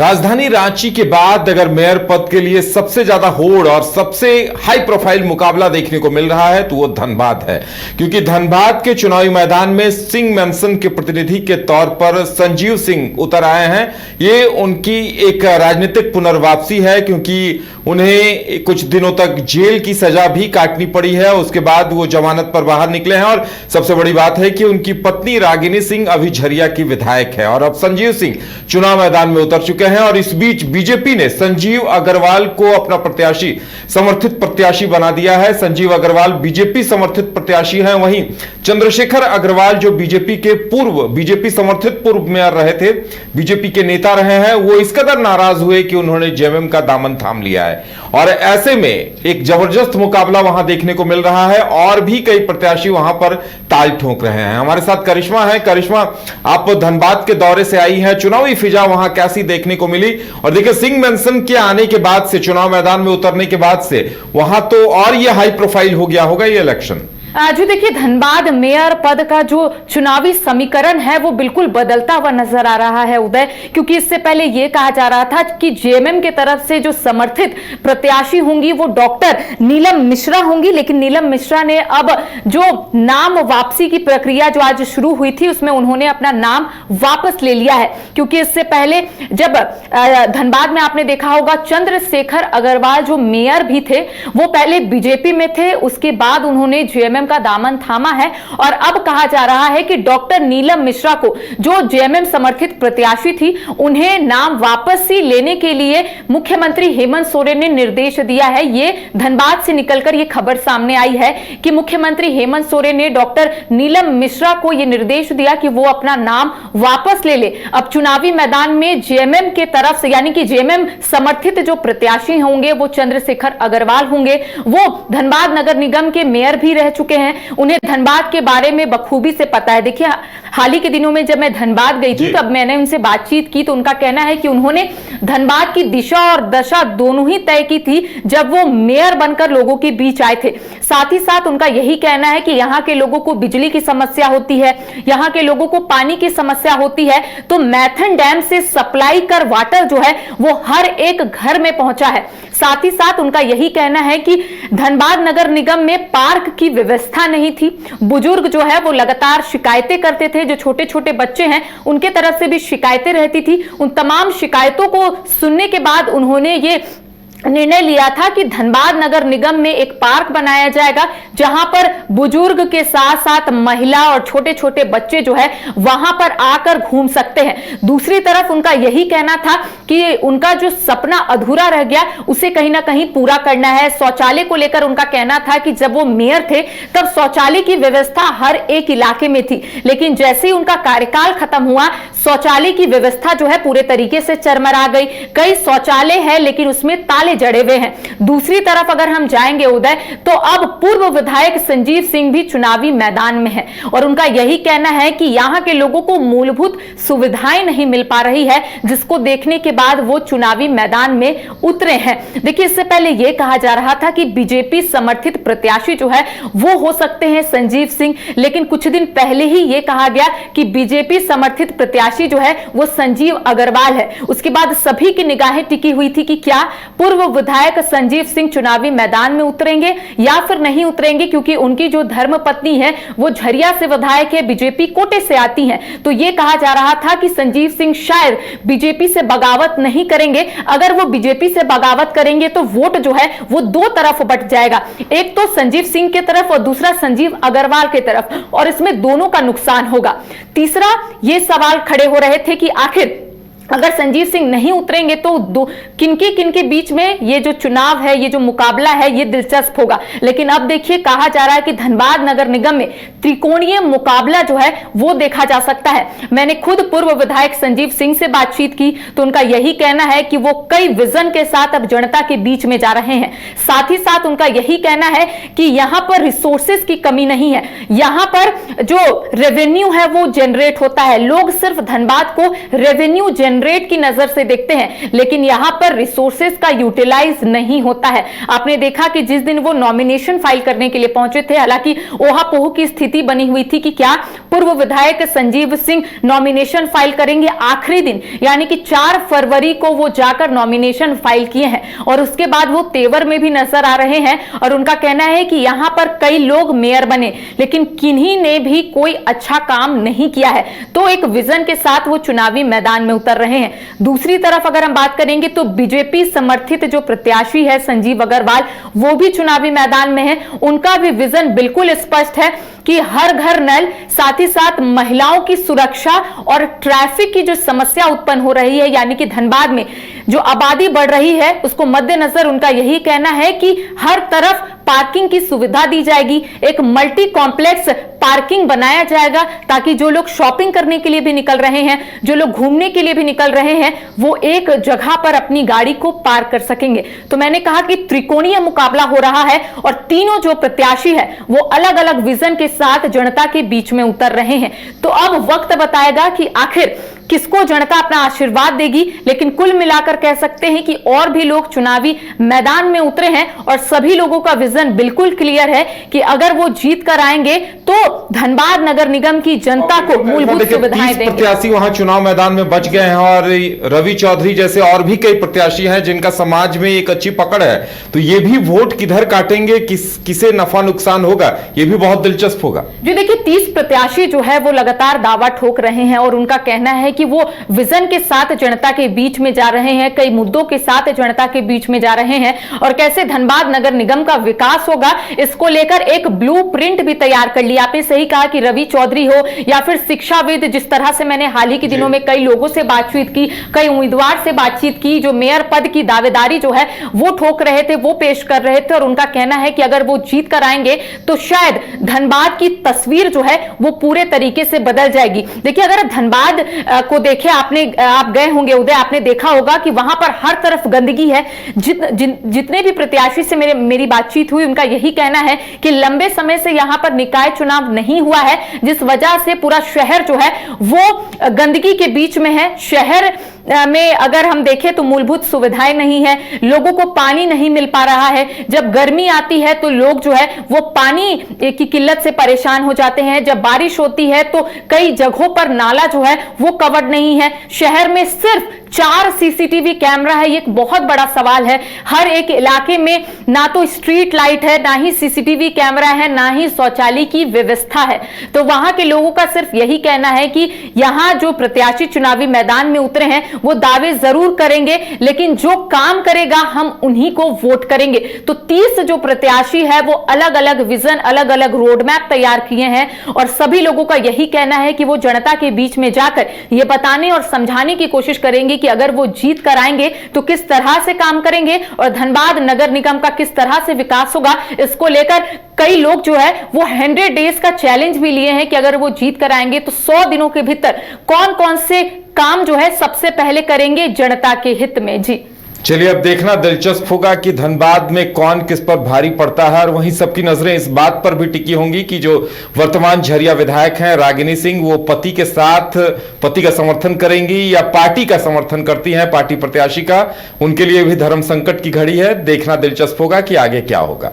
राजधानी रांची के बाद अगर मेयर पद के लिए सबसे ज्यादा होड़ और सबसे हाई प्रोफाइल मुकाबला देखने को मिल रहा है तो वो धनबाद है, क्योंकि धनबाद के चुनावी मैदान में सिंह मेंशन के प्रतिनिधि के तौर पर संजीव सिंह उतर आए हैं। ये उनकी एक राजनीतिक पुनर्वापसी है, क्योंकि उन्हें कुछ दिनों तक जेल की सजा भी काटनी पड़ी है। उसके बाद वो जमानत पर बाहर निकले हैं और सबसे बड़ी बात है कि उनकी पत्नी रागिनी सिंह अभी झरिया की विधायक है और अब संजीव सिंह चुनाव मैदान में उतर चुके हैं। और इस बीच बीजेपी ने संजीव अग्रवाल को अपना प्रत्याशी, समर्थित प्रत्याशी बना दिया है। संजीव अग्रवाल बीजेपी समर्थित प्रत्याशी हैं, वहीं चंद्रशेखर अग्रवाल जो बीजेपी समर्थित पूर्व मेयर रहे थे, बीजेपी के नेता रहे हैं, वो इस कदर नाराज हुए कि उन्होंने जेएमएम का दामन थाम लिया है। और ऐसे में एक जबरदस्त मुकाबला वहां देखने को मिल रहा है और भी कई प्रत्याशी वहां पर ताल ठोक रहे हैं। हमारे साथ करिश्मा है। करिश्मा, आप धनबाद के दौरे से आई हैं, चुनावी फिजा वहां कैसी देखने को मिली? और देखिए, सिंह मेंशन के आने के बाद से, चुनाव मैदान में उतरने के बाद से वहां तो और ये हाई प्रोफाइल हो गया होगा ये इलेक्शन। जी देखिए, धनबाद मेयर पद का जो चुनावी समीकरण है वो बिल्कुल बदलता हुआ नजर आ रहा है उदय, क्योंकि इससे पहले ये कहा जा रहा था कि जेएमएम के तरफ से जो समर्थित प्रत्याशी होंगी वो डॉक्टर नीलम मिश्रा होंगी, लेकिन नीलम मिश्रा ने अब जो नाम वापसी की प्रक्रिया जो आज शुरू हुई थी उसमें उन्होंने अपना नाम वापस ले लिया है। क्योंकि इससे पहले जब धनबाद में आपने देखा होगा चंद्रशेखर अग्रवाल जो मेयर भी थे वो पहले बीजेपी में थे, उसके बाद उन्होंने जेएमएम का दामन थामा है और अब कहा जा रहा है कि डॉक्टर नीलम मिश्रा को, जो जेएमएम समर्थित प्रत्याशी थी, उन्हें नाम वापसी लेने के लिए मुख्यमंत्री हेमंत सोरेन ने निर्देश दिया है। ये धनबाद से निकलकर ये खबर सामने आई है कि मुख्यमंत्री हेमंत सोरेन ने डॉक्टर नीलम मिश्रा को यह निर्देश दिया कि वो अपना नाम वापस ले ले। अब चुनावी मैदान में जेएमएम के तरफ से, यानी कि जेएमएम समर्थित जो प्रत्याशी होंगे वो चंद्रशेखर अग्रवाल होंगे। वो धनबाद नगर निगम के मेयर भी रह चुके हैं, उन्हें धनबाद के बारे में बखूबी से पता है। देखिए, हाल ही के दिनों में जब मैं धनबाद गई थी तब मैंने उनसे बातचीत की तो उनका कहना है कि उन्होंने धनबाद की दिशा और दशा दोनों ही तय की थी जब वो मेयर बनकर लोगों के बीच आए थे। साथ ही साथ उनका यही कहना है कि यहाँ के लोगों को बिजली की समस्या होती है, यहाँ के लोगों को पानी की समस्या होती है, तो मैथन डैम से सप्लाई कर वाटर जो है वो हर एक घर में पहुंचा है। साथ ही साथ उनका यही कहना है कि धनबाद नगर निगम में पार्क की व्यवस्था नहीं थी। बुजुर्ग जो है वो लगातार शिकायतें करते थे, जो छोटे छोटे बच्चे हैं उनके तरफ से भी शिकायतें रहती थी। उन तमाम शिकायतों को सुनने के बाद उन्होंने ये निर्णय लिया था कि धनबाद नगर निगम में एक पार्क बनाया जाएगा जहां पर बुजुर्ग के साथ साथ महिला और छोटे छोटे बच्चे जो है वहां पर आकर घूम सकते हैं। दूसरी तरफ उनका यही कहना था कि उनका जो सपना अधूरा रह गया उसे कहीं ना कहीं पूरा करना है। शौचालय को लेकर उनका कहना था कि जब वो मेयर थे तब शौचालय की व्यवस्था हर एक इलाके में थी, लेकिन जैसे ही उनका कार्यकाल खत्म हुआ शौचालय की व्यवस्था जो है पूरे तरीके से चरमरा गई। कई शौचालय है लेकिन उसमें ताले जड़े हुए हैं। दूसरी तरफ अगर हम जाएंगे उदय, तो अब पूर्व विधायक संजीव सिंह भी चुनावी मैदान में है और उनका यही कहना है कि यहां के लोगों को मूलभूत सुविधाएं नहीं मिल पा रही है, जिसको देखने के बाद वो चुनावी मैदान में उतरे हैं। देखिए, इससे पहले यह कहा जा रहा था कि बीजेपी समर्थित प्रत्याशी जो है वो हो सकते हैं संजीव सिंह, लेकिन कुछ दिन पहले ही यह कहा गया कि बीजेपी समर्थित प्रत्याशी जो है वो संजीव अग्रवाल है। उसके बाद सभी की निगाहें टिकी हुई थी कि क्या पूर्व विधायक संजीव सिंह चुनावी मैदान में उतरेंगे या फिर नहीं उतरेंगे, क्योंकि उनकी जो धर्मपत्नी है वो झरिया से विधायक है, बीजेपी कोटे से आती हैं। तो यह कहा जा रहा था कि संजीव सिंह शायद बीजेपी से बगावत नहीं करेंगे। अगर वो बीजेपी से बगावत करेंगे तो वोट जो है वो दो तरफ बट जाएगा, एक तो संजीव सिंह की तरफ और दूसरा संजीव अग्रवाल की तरफ, और इसमें दोनों का नुकसान होगा। तीसरा ये सवाल खड़े हो रहे थे कि आखिर अगर संजीव सिंह नहीं उतरेंगे तो किनके बीच में ये जो चुनाव है, ये जो मुकाबला है, ये दिलचस्प होगा। लेकिन अब देखिए, कहा जा रहा है कि धनबाद नगर निगम में त्रिकोणीय मुकाबला जो है वो देखा जा सकता है। मैंने खुद पूर्व विधायक संजीव सिंह से बातचीत की तो उनका यही कहना है कि वो कई विजन के साथ अब जनता के बीच में जा रहे हैं। साथ ही साथ उनका यही कहना है कि यहां पर रिसोर्सेज की कमी नहीं है, यहां पर जो रेवेन्यू है वो जनरेट होता है। लोग सिर्फ धनबाद को रेवेन्यू जनरेट की नजर से देखते हैं, लेकिन यहां पर रिसोर्सेज का यूटिलाइज नहीं होता है। आपने देखा कि जिस दिन वो नॉमिनेशन फाइल करने के लिए पहुंचे थे, हालांकि ओहापोह की स्थिति बनी हुई थी कि क्या पूर्व विधायक संजीव सिंह नॉमिनेशन फाइल करेंगे आखिरी दिन, यानी कि 4 फरवरी को वो जाकर नॉमिनेशन फाइल किए हैं और उसके बाद वो तेवर में भी नजर आ रहे हैं। और उनका कहना है कि यहां पर कई लोग मेयर बने लेकिन किन्हीं ने भी कोई अच्छा काम नहीं किया है, तो एक विजन के साथ वो चुनावी मैदान में उतर रहे हैं। दूसरी तरफ अगर हम बात करेंगे तो बीजेपी समर्थित जो प्रत्याशी है संजीव अग्रवाल, वो भी चुनावी मैदान में है। उनका भी विजन बिल्कुल स्पष्ट है कि हर घर नल, साथ ही साथ महिलाओं की सुरक्षा और ट्रैफिक की जो समस्या उत्पन्न हो रही है, यानी कि धनबाद में जो आबादी बढ़ रही है उसको मद्देनजर उनका यही कहना है कि हर तरफ पार्किंग की सुविधा दी जाएगी, एक मल्टी कॉम्प्लेक्स पार्किंग बनाया जाएगा ताकि जो लोग शॉपिंग करने के लिए भी निकल रहे हैं, जो लोग घूमने के लिए भी निकल रहे हैं, वो एक जगह पर अपनी गाड़ी को पार्क कर सकेंगे। तो मैंने कहा कि त्रिकोणीय मुकाबला हो रहा है और तीनों जो प्रत्याशी है वो अलग अलग विजन के साथ जनता के बीच में उतर रहे हैं। तो अब वक्त बताएगा कि आखिर किसको जनता अपना आशीर्वाद देगी, लेकिन कुल मिलाकर कह सकते हैं कि और भी लोग चुनावी मैदान में उतरे हैं और सभी लोगों का विजन बिल्कुल क्लियर है कि अगर वो जीत कर आएंगे तो धनबाद नगर निगम की जनता को मूलभूत सुविधाएं देंगे। प्रत्याशी वहां चुनाव मैदान में बच गए हैं और रवि चौधरी जैसे और भी कई प्रत्याशी हैं जिनका समाज में एक अच्छी पकड़ है, तो ये भी वोट किधर काटेंगे, किसे नफा नुकसान होगा, ये भी बहुत दिलचस्प होगा। जी देखिए, 30 प्रत्याशी जो है वो लगातार दावा ठोक रहे हैं और उनका कहना है कि वो विजन के साथ जनता के बीच में जा रहे हैं, कई मुद्दों के साथ जनता के बीच में जा रहे हैं और कैसे धनबाद नगर निगम का विकास होगा इसको लेकर एक ब्लूप्रिंट भी तैयार कर लिया। आपने सही कहा कि रवि चौधरी हो या फिर शिक्षाविद, जिस तरह से मैंने हाल ही के दिनों में कई लोगों से बातचीत की, कई उम्मीदवार से बातचीत की, जो मेयर पद की दावेदारी जो है वो ठोक रहे थे, वो पेश कर रहे थे और उनका कहना है कि अगर वो जीत कर आएंगे तो शायद धनबाद की तस्वीर जो है वो पूरे तरीके से बदल जाएगी। देखिए, अगर धनबाद को देखे, आप गए होंगे उदय, आपने देखा होगा कि वहां पर हर तरफ गंदगी है। जितने भी प्रत्याशी से मेरी बातचीत हुई उनका यही कहना है कि लंबे समय से यहां पर निकाय चुनाव नहीं हुआ है, जिस वजह से पूरा शहर जो है वो गंदगी के बीच में है। शहर में अगर हम देखें तो मूलभूत सुविधाएं नहीं है, लोगों को पानी नहीं मिल पा रहा है। जब गर्मी आती है तो लोग जो है वो पानी की किल्लत से परेशान हो जाते हैं। जब बारिश होती है तो कई जगहों पर नाला जो है वो कवर्ड नहीं है। शहर में सिर्फ 4 सीसीटीवी कैमरा है, ये एक बहुत बड़ा सवाल है। हर एक इलाके में ना तो स्ट्रीट लाइट है, ना ही सीसीटीवी कैमरा है, ना ही शौचालय की व्यवस्था है। तो वहां के लोगों का सिर्फ यही कहना है कि यहां जो प्रत्याशी चुनावी मैदान में उतरे हैं वो दावे जरूर करेंगे, लेकिन जो काम करेगा हम उन्हीं को वोट करेंगे। तो 30 जो प्रत्याशी है वो अलग अलग विजन, अलग अलग रोड मैप तैयार किए हैं और सभी लोगों का यही कहना है कि वो जनता के बीच में जाकर ये बताने और समझाने की कोशिश करेंगे कि अगर वो जीत कर आएंगे तो किस तरह से काम करेंगे और धनबाद नगर निगम का किस तरह से विकास होगा। इसको लेकर कई लोग जो है वो 100 डेज का चैलेंज भी लिए हैं कि अगर वो जीत कर आएंगे तो 100 दिनों के भीतर कौन कौन से काम जो है सबसे पहले करेंगे जनता के हित में। जी चलिए, अब देखना दिलचस्प होगा कि धनबाद में कौन किस पर भारी पड़ता है और वहीं सबकी नजरें इस बात पर भी टिकी होंगी कि जो वर्तमान झरिया विधायक हैं रागिनी सिंह, वो पति के साथ पति का समर्थन करेंगी या पार्टी का समर्थन करती हैं, पार्टी प्रत्याशी का। उनके लिए भी धर्म संकट की घड़ी है। देखना दिलचस्प होगा कि आगे क्या होगा।